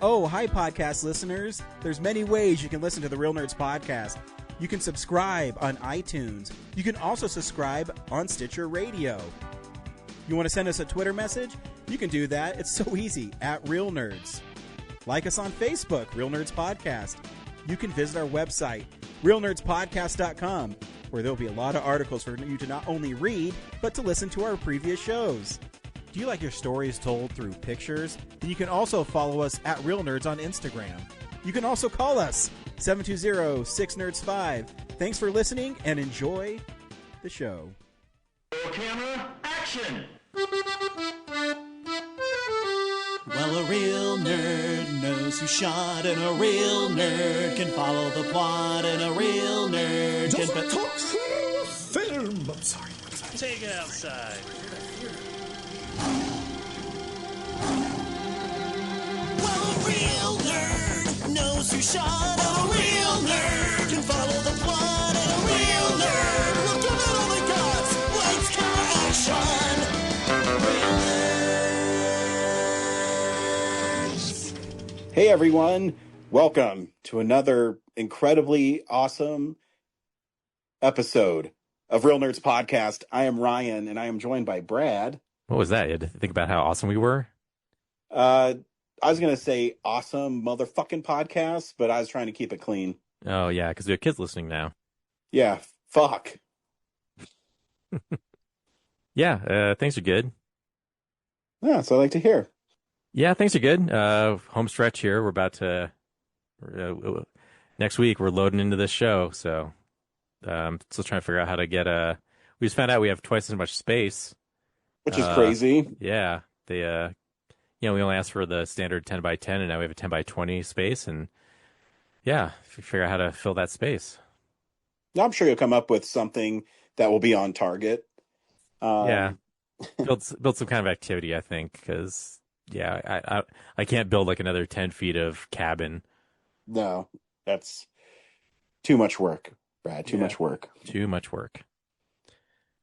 Oh, hi, podcast listeners. There's many ways you can listen to the Real Nerds podcast. You can subscribe on iTunes. You can also subscribe on Stitcher Radio. You want to send us a Twitter message? You can do that. It's so easy, at Real Nerds. Like us on Facebook, Real Nerds Podcast. You can visit our website, realnerdspodcast.com, where there'll be a lot of articles for you to not only read, but to listen to our previous shows. Do you like your stories told through pictures? Then you can also follow us at Real Nerds on Instagram. You can also call us, 720-6nerds5. Thanks for listening and enjoy the show. Camera, action! Well, a real nerd knows who shot, and a real nerd can follow the plot, and a real nerd can... talk film! I'm sorry. Take it outside. Well, a real nerd knows who shot, and a real nerd can follow the plot, and a real nerd will give it all they got. Lights, camera, action! Real nerds. Hey everyone, welcome to another incredibly awesome episode of Real Nerds Podcast. I am Ryan, and I am joined by Brad. What was that? You had to think about how awesome we were? I was going to say awesome motherfucking podcast, but I was trying to keep it clean. Oh, yeah, because we have kids listening now. Yeah, fuck. Yeah, things are good. Yeah, that's what I like to hear. Yeah, things are good. Home stretch here. We're about to... next week, we're loading into this show, so... still trying to figure out how to get we just found out we have twice as much space. Which is crazy. Yeah. They, we only asked for the standard 10 by 10, and now we have a 10 by 20 space, and yeah, figure out how to fill that space. I'm sure you'll come up with something that will be on target. Yeah. Build some kind of activity, I think, because, yeah, I can't build like another 10 feet of cabin. No, that's too much work, Brad. Too much work. Too much work.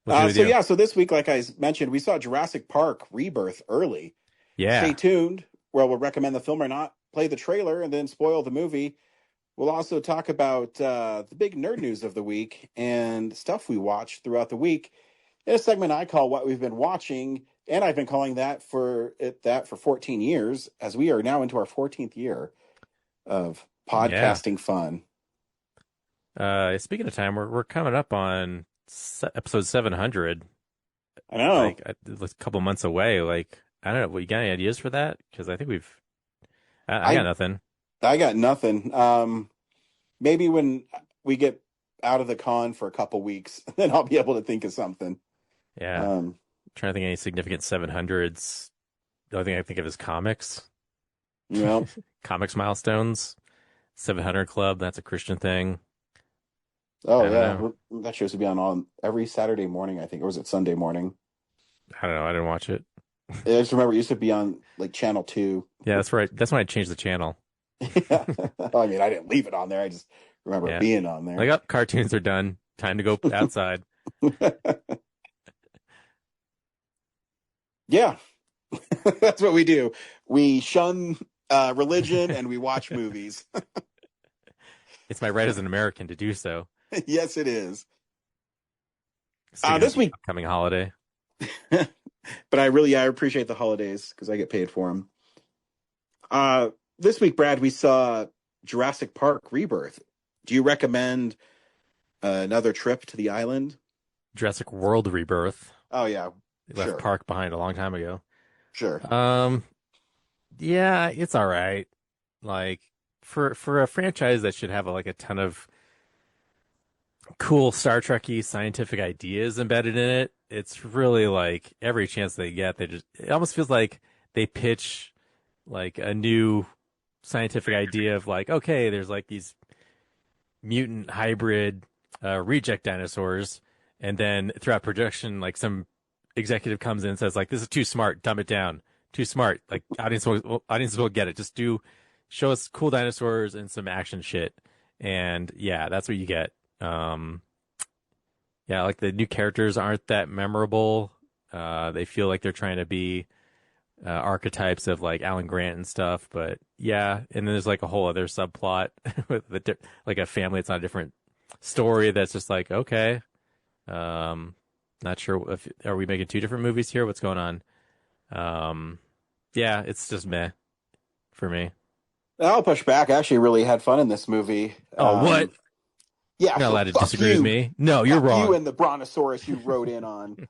So this week, like I mentioned, we saw Jurassic Park Rebirth early. Yeah. Stay tuned. Well, we'll recommend the film or not, play the trailer, and then spoil the movie. We'll also talk about the big nerd news of the week and stuff we watched throughout the week in a segment I call What We've Been Watching, and I've been calling that for 14 years, as we are now into our 14th year of podcasting fun. Speaking of time, we're coming up on episode 700. I know. Like a couple months away. Like, I don't know. You got any ideas for that? Because I think I got nothing. I got nothing. Maybe when we get out of the con for a couple weeks, then I'll be able to think of something. Yeah. Trying to think of any significant 700s. The only thing I think of is comics. Well, comics milestones. 700 Club. That's a Christian thing. Oh, yeah. That show used to be on every Saturday morning, I think. Or was it Sunday morning? I don't know. I didn't watch it. I just remember it used to be on like Channel 2. Yeah, that's right. That's when I changed the channel. Yeah. I mean, I didn't leave it on there. I just remember it being on there. Like, oh, cartoons are done. Time to go outside. Yeah. That's what we do. We shun religion and we watch movies. It's my right as an American to do so. Yes, it is. This week, upcoming holiday. But I appreciate the holidays because I get paid for them. This week, Brad, we saw Jurassic Park Rebirth. Do you recommend another trip to the island? Jurassic World Rebirth. Oh yeah, left Park behind a long time ago. Sure. Yeah, it's all right. Like for a franchise that should have a ton of cool Star Trek-y scientific ideas embedded in it, it's really like every chance they get, it almost feels like they pitch like a new scientific idea of like, okay, there's like these mutant hybrid reject dinosaurs, and then throughout production, like some executive comes in and says like, this is too smart, dumb it down, too smart, like audiences will get it, just show us cool dinosaurs and some action shit, and yeah, that's what you get. Like the new characters aren't that memorable. They feel like they're trying to be archetypes of like Alan Grant and stuff. But yeah, and then there's like a whole other subplot with like a family. It's not a different story. That's just like, okay, not sure if are we making two different movies here? What's going on? Yeah, it's just meh for me. I'll push back. I actually really had fun in this movie. Oh, what? Yeah, You're not allowed to fuck disagree you. with me. No, you're Fuck wrong. you and the Brontosaurus you rode in on.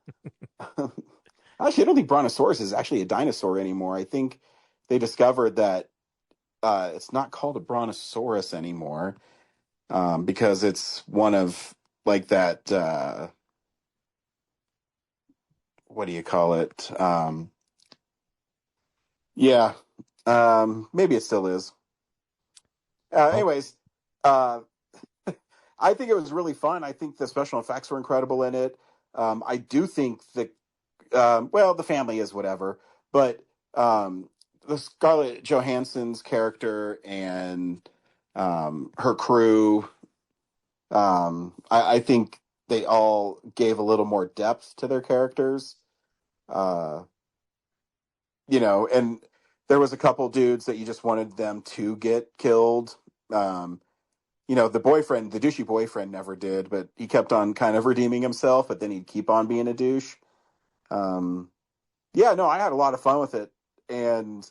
Actually, I don't think Brontosaurus is actually a dinosaur anymore. I think they discovered that it's not called a Brontosaurus anymore because it's one of like that. What do you call it? Yeah, maybe it still is. Anyways, I think it was really fun. I think the special effects were incredible in it. I do think that, well, the family is whatever, but the Scarlett Johansson's character and her crew, I think they all gave a little more depth to their characters. And there was a couple dudes that you just wanted them to get killed. The boyfriend, the douchey boyfriend never did, but he kept on kind of redeeming himself, but then he'd keep on being a douche. I had a lot of fun with it. And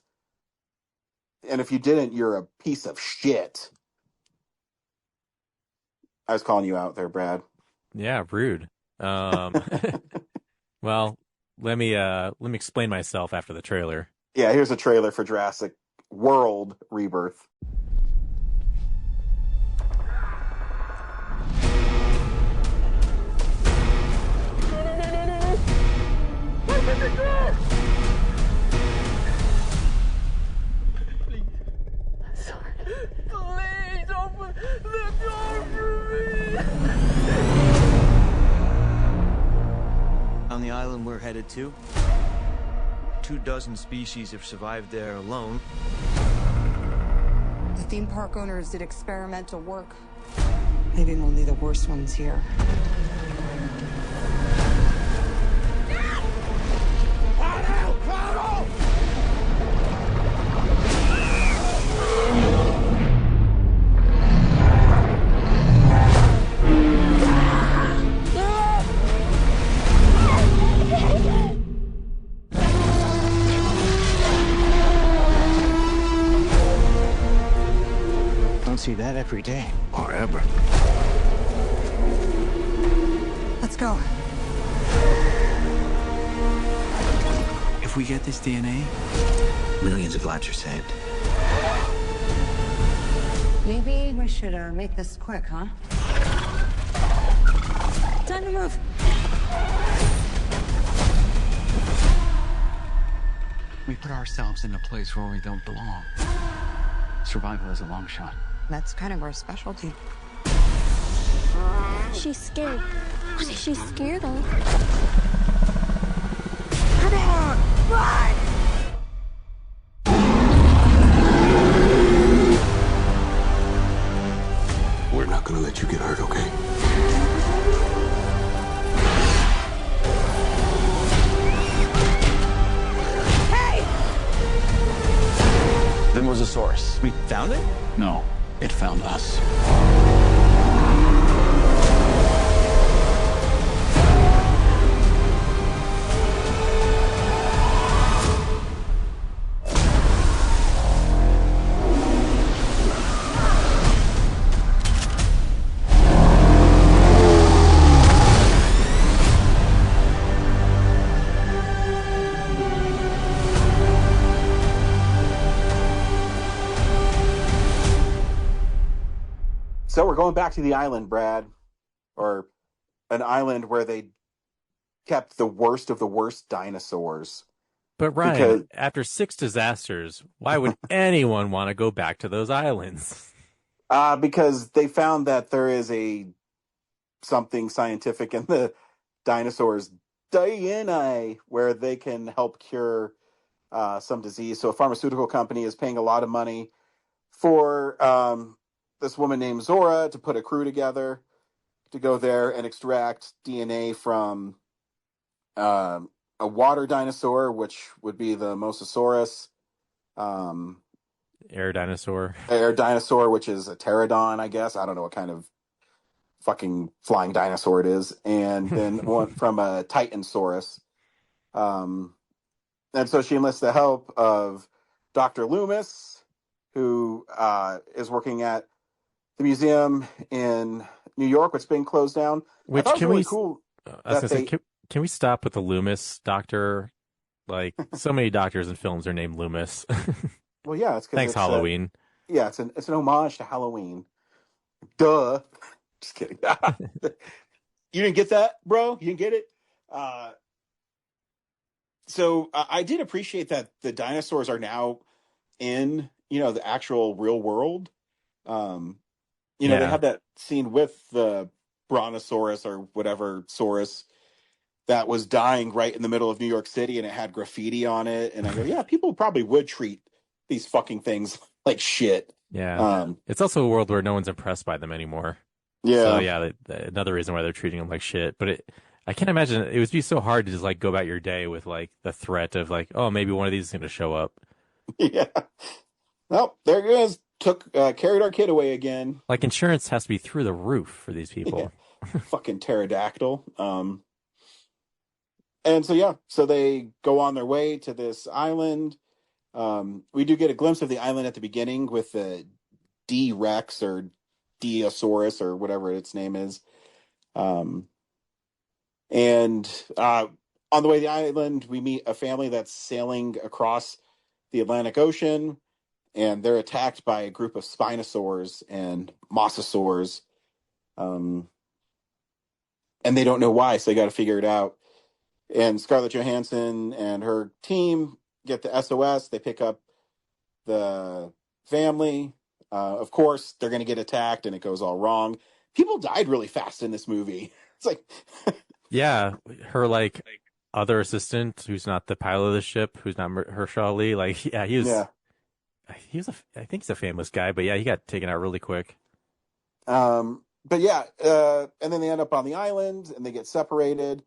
if you didn't, you're a piece of shit. I was calling you out there, Brad. Yeah, rude. Well, let me explain myself after the trailer. Yeah, here's a trailer for Jurassic World Rebirth. Please open the door for me. On the island we're headed to, 24 species have survived there alone. The theme park owners did experimental work, leaving only the worst ones here. Don't see that every day or ever. Let's go. If we get this DNA, millions of lives are saved. Maybe we should make this quick, huh? Time to move. We put ourselves in a place where we don't belong. Survival is a long shot. That's kind of our specialty. She's scared. She's scared of. Come on! Run! We're not gonna let you get hurt, okay? Then was a source. We found it? No, it found us. So we're going back to the island, Brad, or an island where they kept the worst of the worst dinosaurs. But Ryan, after 6 disasters, why would anyone want to go back to those islands? Because they found that there is something scientific in the dinosaurs' DNA where they can help cure some disease. So a pharmaceutical company is paying a lot of money for this woman named Zora to put a crew together. to go there and extract DNA from a water dinosaur, which would be the Mosasaurus. Air dinosaur. Air dinosaur, which is a pterodon, I guess. I don't know what kind of fucking flying dinosaur it is. And then one from a Titansaurus. And so she enlists the help of Dr. Loomis, who is working at the museum in New York, which has been closed down. Which I thought it can was really we? cool. I was that gonna say, can we stop with the Loomis doctor? Like so many doctors in films are named Loomis. Well, yeah, it's because Thanks, Halloween. Yeah, it's an homage to Halloween. Duh. Just kidding. You didn't get that, bro? You didn't get it? So I did appreciate that the dinosaurs are now in, the actual real world. They had that scene with the Brontosaurus or whatever Saurus that was dying right in the middle of New York City, and it had graffiti on it. And I go, yeah, people probably would treat these fucking things like shit. Yeah. It's also a world where no one's impressed by them anymore. Yeah. So yeah, another reason why they're treating them like shit. But I can't imagine it would be so hard to just like go about your day with like the threat of like, oh, maybe one of these is going to show up. Yeah. Well, there it is. Carried our kid away again. Like insurance has to be through the roof for these people. Yeah. Fucking pterodactyl. And so they go on their way to this island. We do get a glimpse of the island at the beginning with the D-Rex or Diosaurus or whatever its name is. And on the way to the island, we meet a family that's sailing across the Atlantic Ocean, and they're attacked by a group of Spinosaurs and Mosasaurs. And they don't know why, so they got to figure it out. And Scarlett Johansson and her team get the SOS. They pick up the family. Of course, they're going to get attacked, and it goes all wrong. People died really fast in this movie. It's like... Yeah, her, like, other assistant, who's not the pilot of the ship, who's not Herschel Lee, like, yeah, he was... Yeah. I think he's a famous guy, but yeah, he got taken out really quick. But yeah, and then they end up on the island, and they get separated.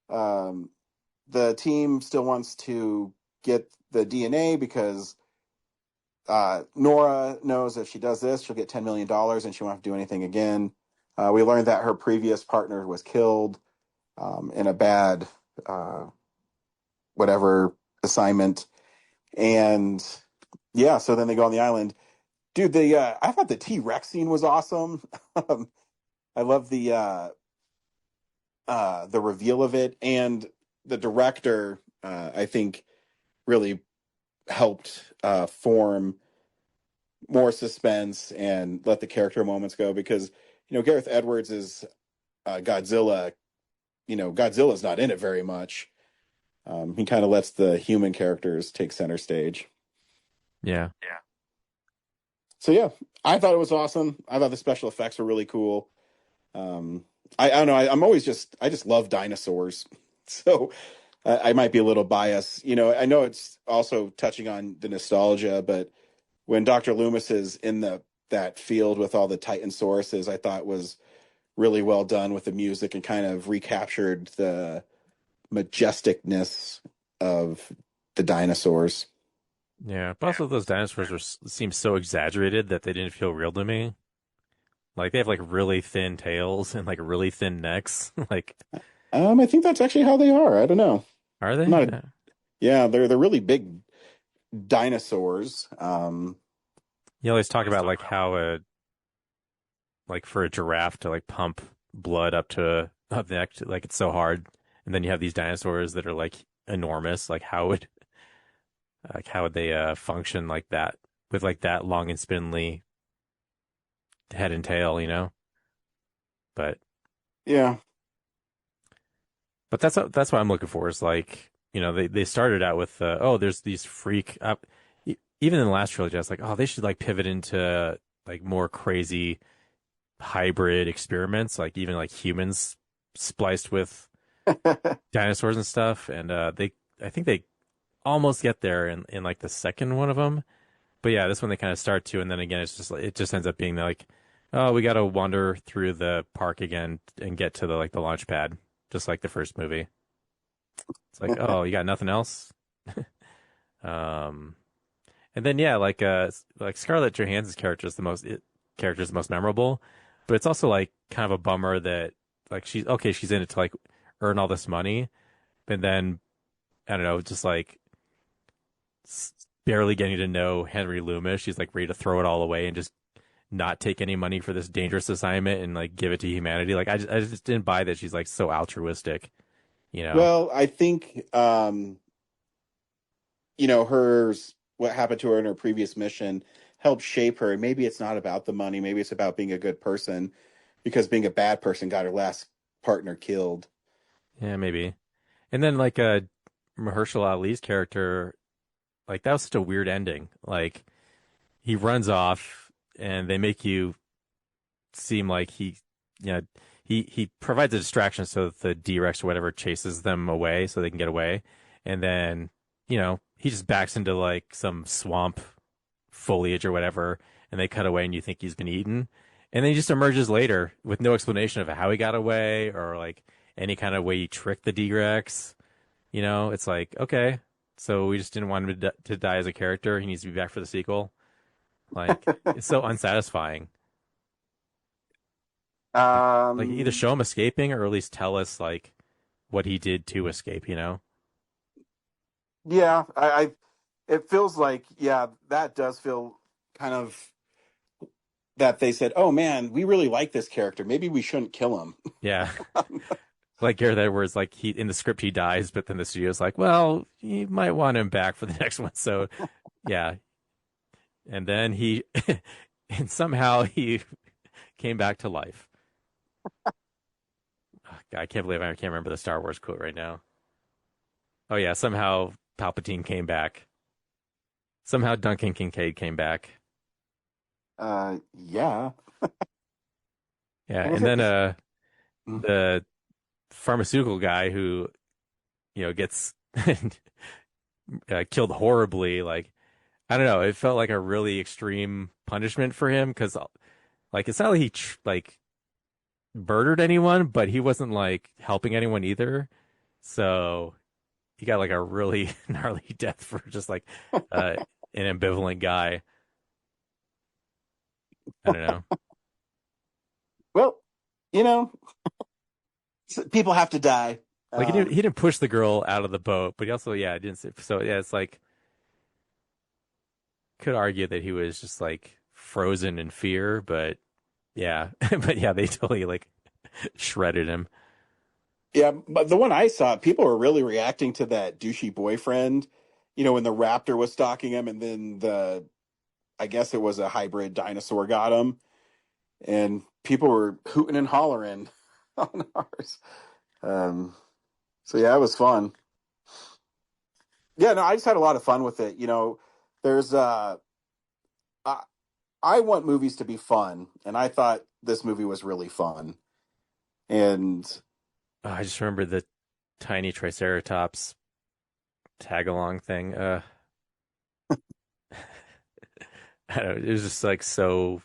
The team still wants to get the DNA because Nora knows if she does this, she'll get $10 million and she won't have to do anything again. We learned that her previous partner was killed in a bad whatever assignment. And yeah, so then they go on the island. Dude, I thought the T-Rex scene was awesome. I love the reveal of it, and the director, I think, really helped form more suspense and let the character moments go, because Gareth Edwards is Godzilla. Godzilla's not in it very much. He kind of lets the human characters take center stage. Yeah. So yeah, I thought it was awesome. I thought the special effects were really cool. I don't know. I just love dinosaurs. So I might be a little biased. I know it's also touching on the nostalgia, but when Dr. Loomis is in that field with all the Titansauruses, I thought was really well done with the music and kind of recaptured the majesticness of the dinosaurs. Yeah, but also those dinosaurs seem so exaggerated that they didn't feel real to me. Like they have like really thin tails and like really thin necks. Like, I think that's actually how they are. I don't know. Are they? Yeah, they're really big dinosaurs. You always talk about like how like for a giraffe to like pump blood up the neck, like it's so hard, and then you have these dinosaurs that are like enormous. Like how would they function like that with like that long and spindly head and tail, But yeah, but that's what I'm looking for is like, they started out with there's these freak up. Even in the last trilogy, I was like, oh, they should like pivot into like more crazy hybrid experiments, like even like humans spliced with dinosaurs and stuff. And I think they almost get there in like the second one of them. But yeah, this one they kind of start to, and then again, it just ends up being like, oh, we got to wander through the park again and get to the launch pad, just like the first movie. It's like, oh, you got nothing else? Um, and then yeah, like Scarlett Johansson's character is the most memorable, but it's also like kind of a bummer that like she's in it to like earn all this money, and then I don't know, just like barely getting to know Henry Loomis, she's like ready to throw it all away and just not take any money for this dangerous assignment and like give it to humanity. Like I just didn't buy that she's like so altruistic, you know? Well, I think hers what happened to her in her previous mission helped shape her. And maybe it's not about the money. Maybe it's about being a good person, because being a bad person got her last partner killed. Yeah, maybe. And then like Mahershala Ali's character, like that was such a weird ending. Like he runs off and they make you seem like you know, he provides a distraction so that the D-Rex or whatever chases them away so they can get away. And then, he just backs into like some swamp foliage or whatever, and they cut away and you think he's been eaten. And then he just emerges later with no explanation of how he got away or like any kind of way he tricked the D-Rex. It's like, okay, so we just didn't want him to die as a character. He needs to be back for the sequel. Like, it's so unsatisfying. Like either show him escaping or at least tell us like what he did to escape, Yeah, it feels like, yeah, that does feel kind of that they said, oh man, we really like this character. Maybe we shouldn't kill him. Yeah. Like Gareth Edwards, like in the script he dies, but then the studio's like, well, you might want him back for the next one. So yeah. And then and somehow he came back to life. I can't believe I can't remember the Star Wars quote right now. Oh yeah, somehow Palpatine came back. Somehow Duncan Kincaid came back. Yeah. Yeah, and then the pharmaceutical guy who gets killed horribly. Like I don't know, it felt like a really extreme punishment for him because like it's not like he like murdered anyone, but he wasn't like helping anyone either. So he got like a really gnarly death for just like an ambivalent guy. I don't know. Well, people have to die. Like he didn't push the girl out of the boat, but he also didn't. So yeah, it's like could argue that he was just like frozen in fear, but yeah, but yeah, they totally like shredded him. Yeah, but the one I saw, people were really reacting to that douchey boyfriend, when the raptor was stalking him, and then I guess it was a hybrid dinosaur got him, and people were hooting and hollering on ours. So yeah, it was fun. Yeah, no, I just had a lot of fun with it. There's I want movies to be fun, and I thought this movie was really fun. And I just remember the tiny Triceratops tag along thing. I don't know, it was just like so,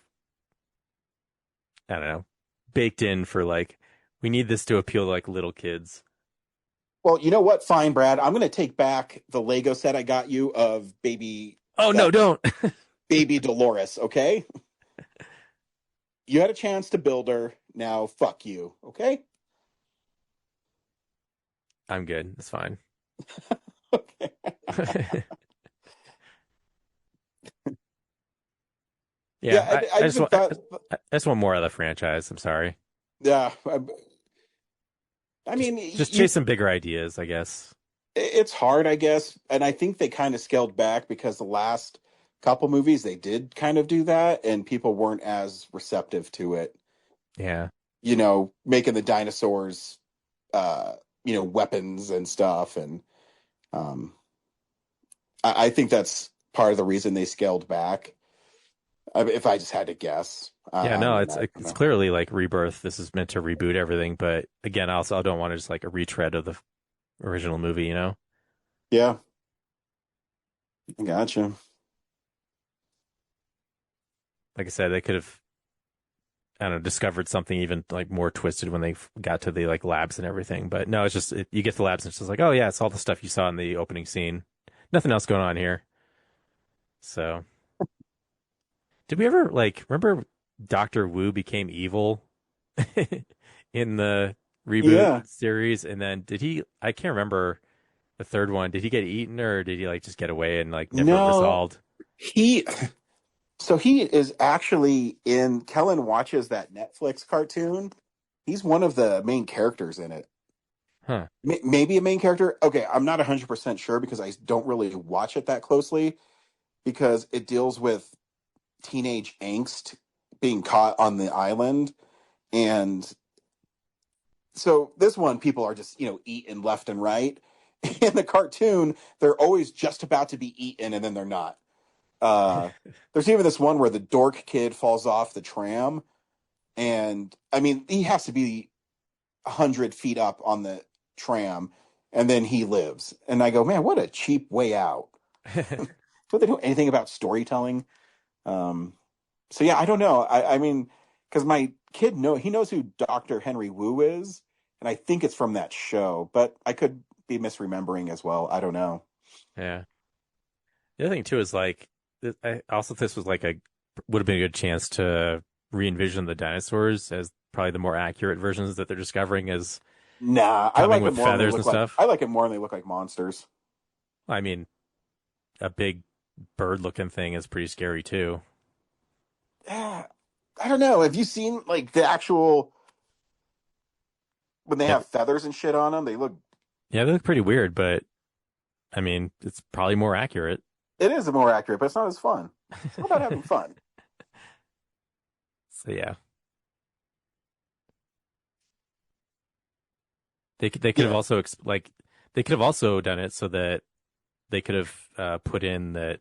I don't know, baked in for like we need this to appeal to like little kids. well, you know what? Fine, Brad. I'm going to take back the Lego set I got you of baby. Oh no, don't. Baby Dolores, okay? You had a chance to build her. Now, fuck you, okay? I'm good. It's fine. Okay. Yeah, I just want more of the franchise. I'm sorry. Yeah. I mean, just chase some bigger ideas, I guess. It's hard, I guess. And I think they kind of scaled back because the last couple movies, they did kind of do that, and people weren't as receptive to it. Yeah. Making the dinosaurs, weapons and stuff. And I think that's part of the reason they scaled back. If I just had to guess. Yeah, no, it's clearly like Rebirth. This is meant to reboot everything, but again, I don't want to just like a retread of the original movie, Yeah. I gotcha. Like I said, they could have, I don't know, discovered something even like more twisted when they got to the like labs and everything. But no, it's just you get to the labs and it's just like, oh yeah, it's all the stuff you saw in the opening scene. Nothing else going on here. So, did we ever like remember Doctor Wu became evil in the reboot Yeah. series, and then did he? I can't remember the third one. Did he get eaten or did he like just get away and like never No, resolved? he. So he is actually in. Kellen watches that Netflix cartoon. He's one of the main characters in it. Huh. Maybe a main character. Okay, I'm not 100% sure because I don't really watch it that closely because it deals with teenage angst being caught on the island. And so this one, people are just, eaten left and right. In the cartoon, they're always just about to be eaten and then they're not. There's even this one where the dork kid falls off the tram. And I mean, he has to be 100 feet up on the tram and then he lives. And I go, man, what a cheap way out. Don't they know anything about storytelling? So yeah, I don't know. I mean, because my kid he knows who Dr. Henry Wu is, and I think it's from that show, but I could be misremembering as well. I don't know. Yeah. The other thing too is like, I also this was like would have been a good chance to re-envision the dinosaurs as probably the more accurate versions that they're discovering as Nah, I coming like with it more when they feathers look and like. stuff. I like it more when they look like monsters. I mean, a big bird-looking thing is pretty scary too. Yeah, I don't know. Have you seen like the actual when they Yeah, have feathers and shit on them? They look. yeah, they look pretty weird, but I mean, it's probably more accurate. It is more accurate, but it's not as fun. It's not about having fun. So yeah, they could have Yeah. also they could have also done it so that they could have put in that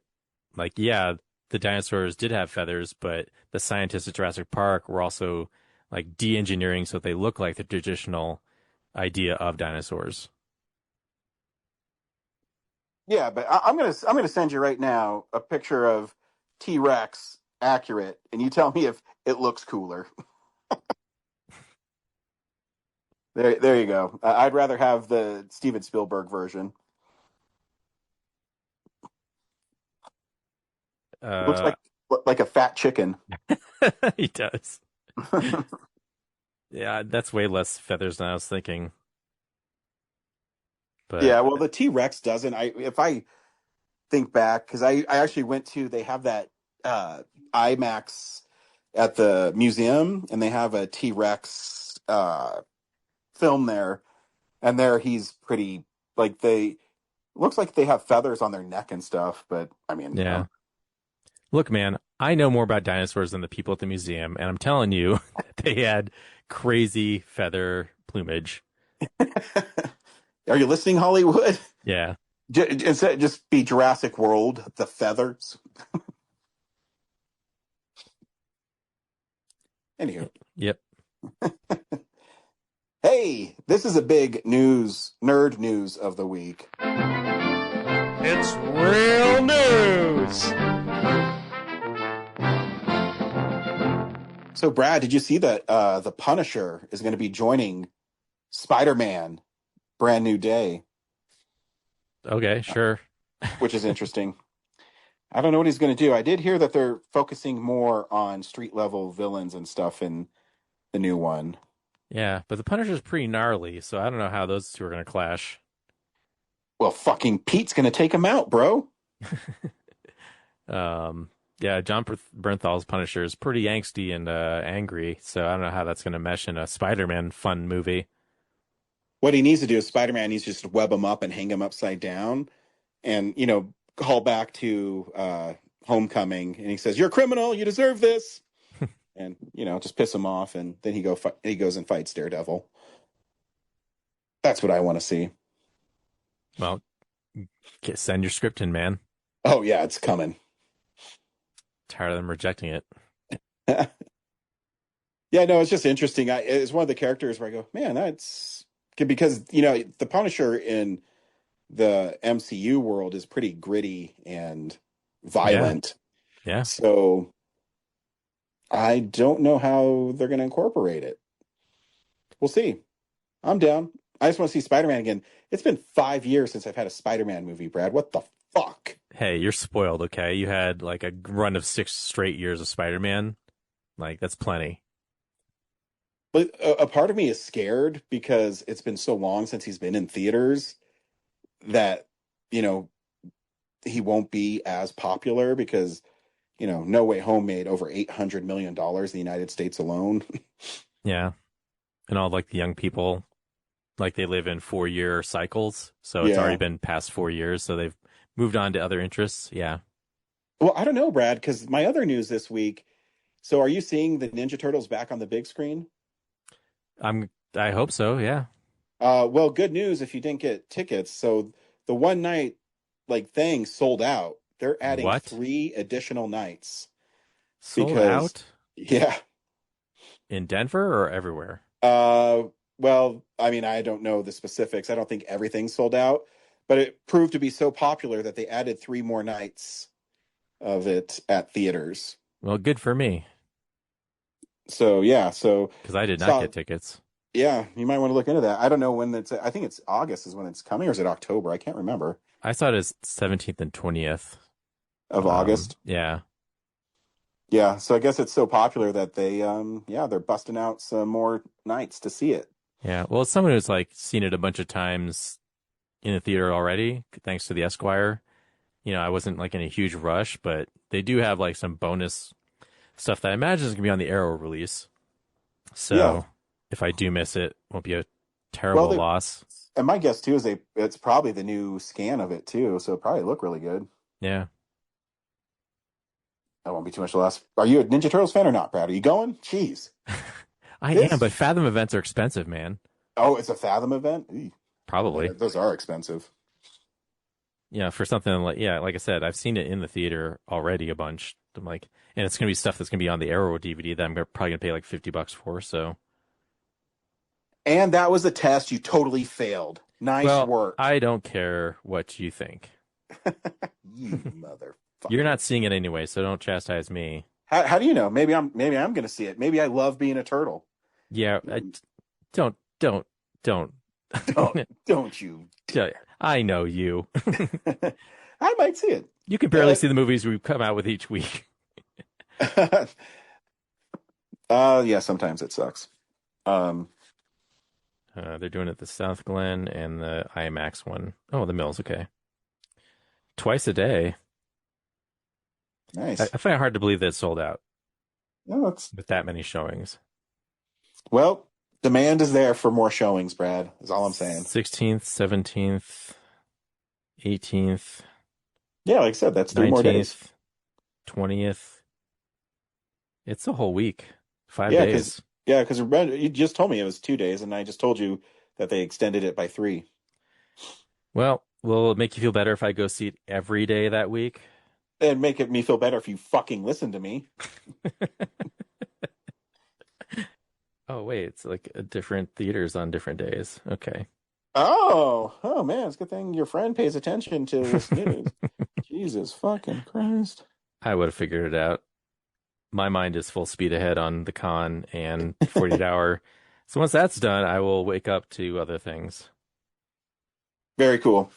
like yeah, the dinosaurs did have feathers, but the scientists at Jurassic Park were also like de-engineering so they look like the traditional idea of dinosaurs. Yeah, but I'm gonna send you right now a picture of T-Rex accurate, and you tell me if it looks cooler. There you go. I'd rather have the Steven Spielberg version. Looks Uh, like a fat chicken. he does. Yeah, that's way less feathers than I was thinking. But Yeah, well, the T-Rex doesn't. If I think back, because I actually went to. They have that IMAX at the museum, and they have a T-Rex film there, and there he's pretty like they looks like they have feathers on their neck and stuff. But I mean, yeah. Look, man, I know more about dinosaurs than the people at the museum, and I'm telling you, they had crazy feather plumage. Are you listening, Hollywood? Yeah. Instead, just be Jurassic World, the feathers. Anywho, Yep. hey, this is a big nerd news of the week. It's real news. So, Brad, did you see that the Punisher is going to be joining Spider-Man, brand new day, Okay, sure. which is interesting. I don't know what he's going to do. I did hear that they're focusing more on street level villains and stuff in the new one. Yeah, but the Punisher's pretty gnarly, so I don't know how those two are going to clash. Well, fucking Pete's going to take him out, bro. Yeah, John Bernthal's Punisher is pretty angsty and angry, so I don't know how that's going to mesh in a Spider-Man fun movie. What he needs to do is Spider-Man needs to just web him up and hang him upside down and, call back to Homecoming. And he says, "You're a criminal. You deserve this." And, just piss him off. And then he goes and fights Daredevil. That's what I want to see. Well, send your script in, man. Oh, yeah, it's coming. Tired of them rejecting it. Yeah, no, it's just interesting. It's one of the characters where I go, man, that's because, the Punisher in the MCU world is pretty gritty and violent. Yeah. So I don't know how they're going to incorporate it. We'll see. I'm down. I just want to see Spider-Man again. It's been 5 years since I've had a Spider-Man movie, Brad. What the fuck? Hey, you're spoiled, okay? You had like a run of 6 straight years of Spider-Man. Like, that's plenty. But a part of me is scared because it's been so long since he's been in theaters that, you know, he won't be as popular because, you know, No Way Home made over $800 million in the United States alone. Yeah. And all like the young people, like they live in 4-year cycles. So it's Yeah. already been past 4 years. So they've moved on to other interests. Yeah. Well, I don't know, Brad, because my other news this week. So are you seeing the Ninja Turtles back on the big screen? I hope so. Yeah. Well, good news if you didn't get tickets. So the one night like thing sold out. They're adding What? 3 additional nights. Sold Because- out Yeah. in Denver or everywhere? Well, I mean, I don't know the specifics. I don't think everything's sold out, but it proved to be so popular that they added 3 more nights of it at theaters. Well, good for me So yeah, because I did not get tickets. yeah, you might want to look into that. I don't know when I think it's August is when it's coming, or is it October? I can't remember. I saw it as 17th and 20th Of August. Yeah. Yeah, so I guess it's so popular that they're busting out some more nights to see it. Yeah. Well, as someone who's like seen it a bunch of times in the theater already, thanks to the Esquire, you know, I wasn't like in a huge rush, but they do have like some bonus stuff that I imagine is going to be on the Arrow release. So Yeah. if I do miss it, won't be a terrible loss. And my guess too is it's probably the new scan of it too, so it'll probably look really good. Yeah. That won't be too much loss. Are you a Ninja Turtles fan or not, Brad? Are you going? Jeez. I am, but Fathom events are expensive, man. Oh, it's a Fathom event? Eey. Probably. Yeah, those are expensive. Yeah, for something like, like I said, I've seen it in the theater already a bunch. I'm like, and it's going to be stuff that's going to be on the Arrow DVD that I'm probably going to pay like $50 for. So, And that was a test you totally failed. Nice work. I don't care what you think. You motherfucker. You're not seeing it anyway, so don't chastise me. How do you know? Maybe I'm going to see it. Maybe I love being a turtle. Yeah, don't. Don't you? I know you. I might see it. You can barely see the movies we come out with each week. Yeah, sometimes it sucks. They're doing it at the South Glen and the IMAX one. Oh, the Mills, okay. Twice a day. Nice. I find it hard to believe that it's sold out. No, with that many showings. Well, demand is there for more showings, Brad, is all I'm saying. 16th, 17th, 18th. Yeah, like I said, that's 3 more days. 20th. It's a whole week. 5 Yeah, days. Because you just told me it was 2 days, and I just told you that they extended it by 3. Well, will it make you feel better if I go see it every day that week? It'd make me feel better if you fucking listen to me. Oh, wait, it's like different theaters on different days. Okay. Oh man, it's a good thing your friend pays attention to this news. Jesus fucking Christ. I would have figured it out. My mind is full speed ahead on the con and 48 hour. So once that's done, I will wake up to other things. Very cool.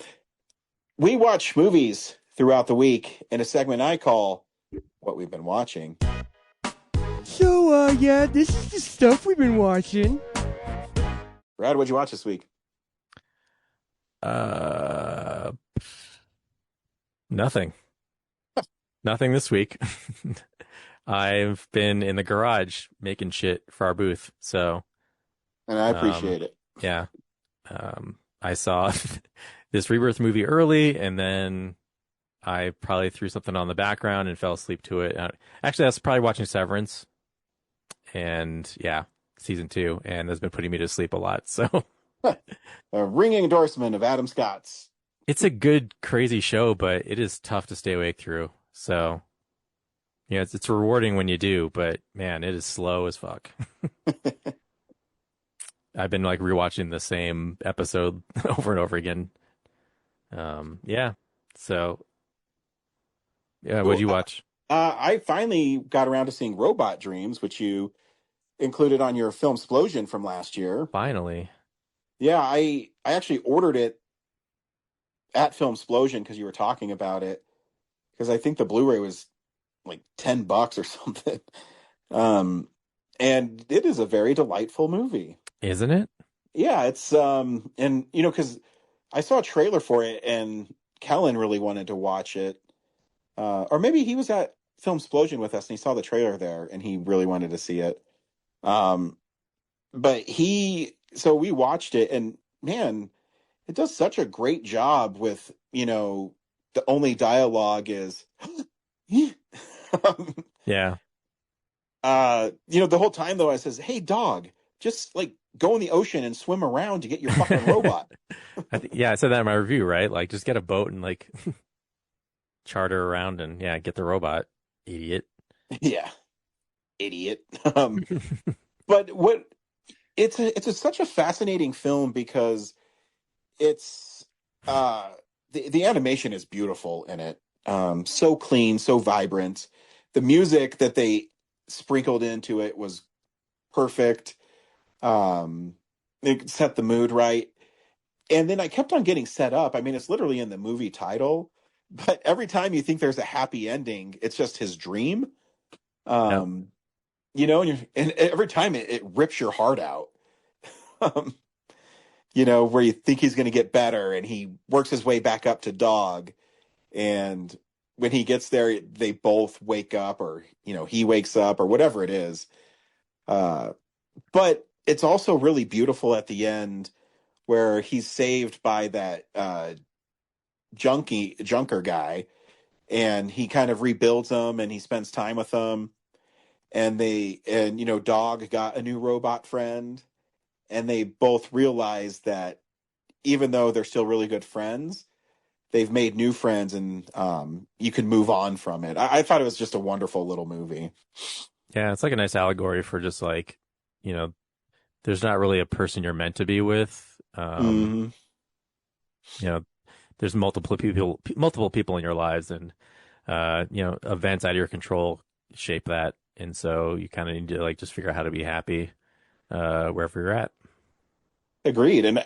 We watch movies throughout the week in a segment I call What We've Been Watching. So, yeah, this is the stuff we've been watching. Brad, what'd you watch this week? Nothing. Nothing this week. I've been in the garage making shit for our booth, so. And I appreciate it. Yeah. I saw this Rebirth movie early, and then I probably threw something on the background and fell asleep to it. Actually, I was probably watching Severance, and yeah, season 2, and that's been putting me to sleep a lot. So, a ringing endorsement of Adam Scott's. It's a good, crazy show, but it is tough to stay awake through. So, yeah, it's rewarding when you do, but man, it is slow as fuck. I've been like rewatching the same episode over and over again. Yeah. So, yeah, what'd you watch? I finally got around to seeing Robot Dreams, which you included on your film Splosion from last year. Finally. Yeah, I actually ordered it at Film Splosion because you were talking about it. Because I think the Blu-ray was like $10 or something. And it is a very delightful movie. Isn't it? Yeah, it's and you know, because I saw a trailer for it and Kellen really wanted to watch it. Or maybe he was at Film Splosion with us and he saw the trailer there and he really wanted to see it. But so we watched it and man, it does such a great job with, you know, the only dialogue is, Yeah. You know, the whole time though, I says, "Hey dog, just like go in the ocean and swim around to get your fucking robot." I said that in my review, right? Like, just get a boat and like charter around and get the robot, idiot. Yeah, idiot. But it's such a fascinating film because it's the animation is beautiful in it, so clean, so vibrant. The music that they sprinkled into it was perfect. It set the mood right. And then I kept on getting set up. I mean, it's literally in the movie title, but every time you think there's a happy ending, it's just his dream. You know, and every time it rips your heart out. You know, where you think he's going to get better and he works his way back up to dog. And when he gets there, they both wake up or, you know, he wakes up or whatever it is. But it's also really beautiful at the end where he's saved by that junker guy and he kind of rebuilds them and he spends time with them. And you know, dog got a new robot friend. And they both realize that even though they're still really good friends, they've made new friends and you can move on from it. I thought it was just a wonderful little movie. Yeah, it's like a nice allegory for just like, you know, there's not really a person you're meant to be with. You know, there's multiple people in your lives and, you know, events out of your control shape that. And so you kind of need to like just figure out how to be happy wherever you're at. Agreed. And,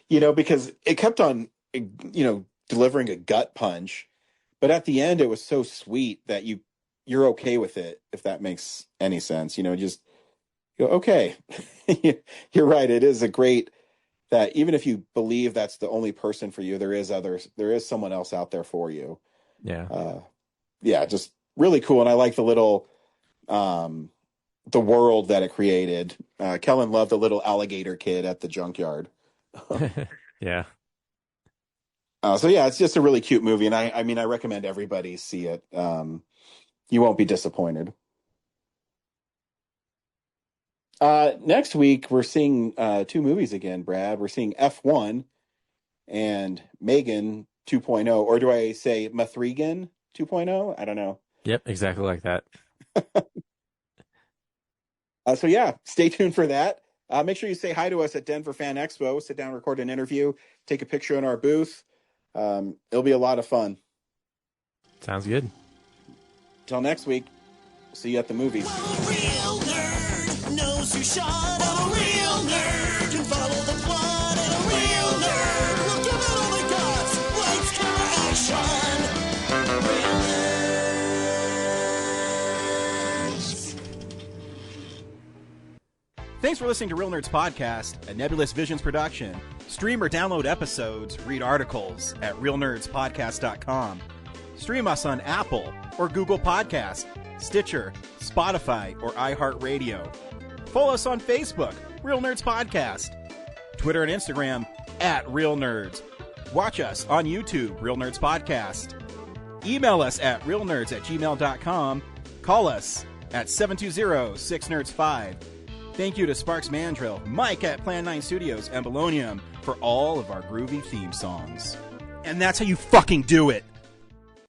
you know, because it kept on, you know, delivering a gut punch, but at the end it was so sweet that you're okay with it, if that makes any sense. You know, just go, okay, you're right. It is a great that even if you believe that's the only person for you, there is someone else out there for you. Yeah. Yeah, just really cool. And I like the little the world that it created. Kellen loved the little alligator kid at the junkyard. Yeah. So yeah, it's just a really cute movie, and I mean, I recommend everybody see it. You won't be disappointed. Next week we're seeing 2 movies again, Brad. We're seeing F1 and Megan 2.0, or do I say Mathregan 2.0? I don't know. Yep, exactly like that. So yeah, stay tuned for that. Make sure you say hi to us at Denver Fan Expo. Sit down, record an interview, take a picture in our booth. It'll be a lot of fun. Sounds good. Till next week, see you at the movies. Well, a real nerd knows who shot. A real nerd can follow the plot. And a real nerd will give it all they got. Lights, camera, action. Real nerds. Thanks for listening to Real Nerds Podcast, a Nebulous Visions production. Stream or download episodes, read articles at realnerdspodcast.com. Stream us on Apple or Google Podcast, Stitcher, Spotify, or iHeartRadio. Follow us on Facebook, Real Nerds Podcast. Twitter and Instagram at Real Nerds. Watch us on YouTube, Real Nerds Podcast. Email us at realnerds@gmail.com. Call us at 720-6nerds5. Thank you to Sparks Mandrill, Mike at Plan 9 Studios, and Bolognium for all of our groovy theme songs. And that's how you fucking do it!